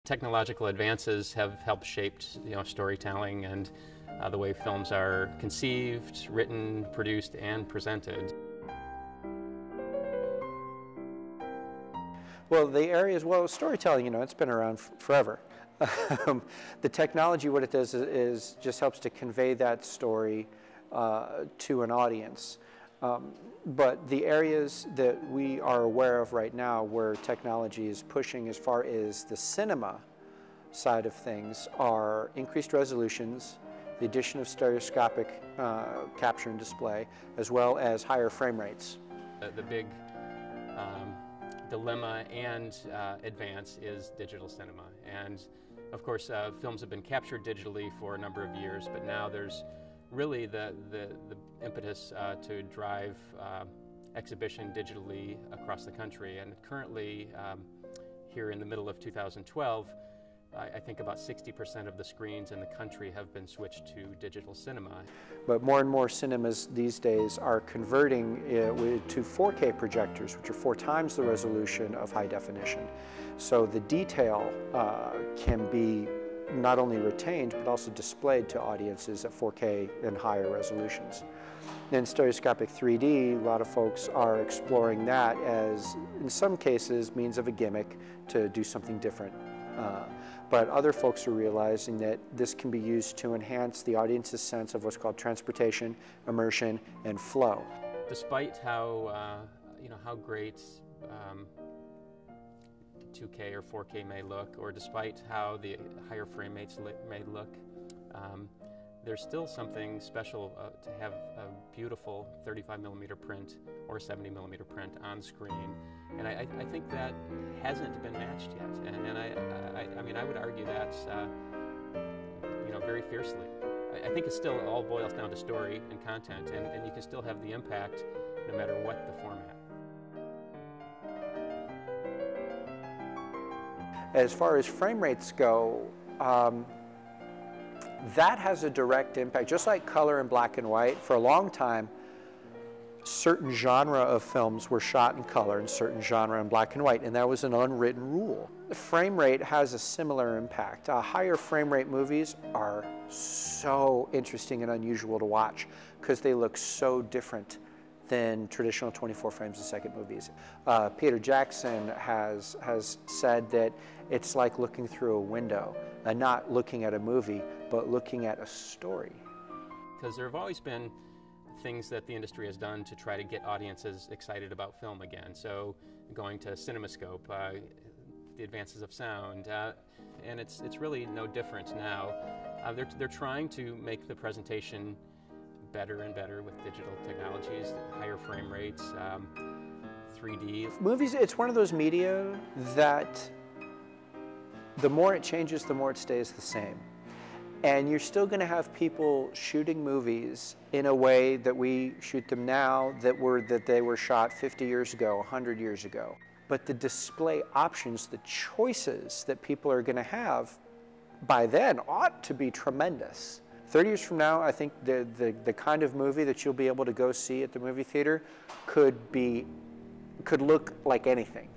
Technological advances have helped shape, storytelling and the way films are conceived, written, produced, and presented. Well, the areas, storytelling, it's been around forever. The technology, what it does is just helps to convey that story to an audience. But the areas that we are aware of right now where technology is pushing as far as the cinema side of things are increased resolutions, the addition of stereoscopic capture and display, as well as higher frame rates. The big dilemma and advance is digital cinema. And of course, films have been captured digitally for a number of years, but now there's really the impetus to drive exhibition digitally across the country. And currently, here in the middle of 2012, I think about 60% of the screens in the country have been switched to digital cinema. But more and more cinemas these days are converting to 4K projectors, which are 4 times the resolution of high definition. So the detail can be not only retained, but also displayed to audiences at 4K and higher resolutions. In stereoscopic 3D, a lot of folks are exploring that as, in some cases, means of a gimmick to do something different. But other folks are realizing that this can be used to enhance the audience's sense of what's called transportation, immersion, and flow. Despite how, how great 2K or 4K may look, or despite how the higher frame rates may look, there's still something special to have a beautiful 35mm print or 70mm print on screen, and I think that hasn't been matched yet. And I would argue that very fiercely. I think it still all boils down to story and content, and you can still have the impact no matter what the format. As far as frame rates go, that has a direct impact. Just like color and black and white, for a long time, certain genre of films were shot in color and certain genre in black and white, and that was an unwritten rule. The frame rate has a similar impact. Higher frame rate movies are so interesting and unusual to watch because they look so different than traditional 24 frames a second movies. Peter Jackson has said that it's like looking through a window, and not looking at a movie, but looking at a story. Because there have always been things that the industry has done to try to get audiences excited about film again. So going to CinemaScope, the advances of sound, and it's really no different now. They're trying to make the presentation better and better with digital technologies, higher frame rates, 3D. Movies, it's one of those media that the more it changes, the more it stays the same. And you're still going to have people shooting movies in a way that we shoot them now that they were shot 50 years ago, 100 years ago. But the display options, the choices that people are going to have by then ought to be tremendous. 30 years from now, I think the kind of movie that you'll be able to go see at the movie theater could look like anything.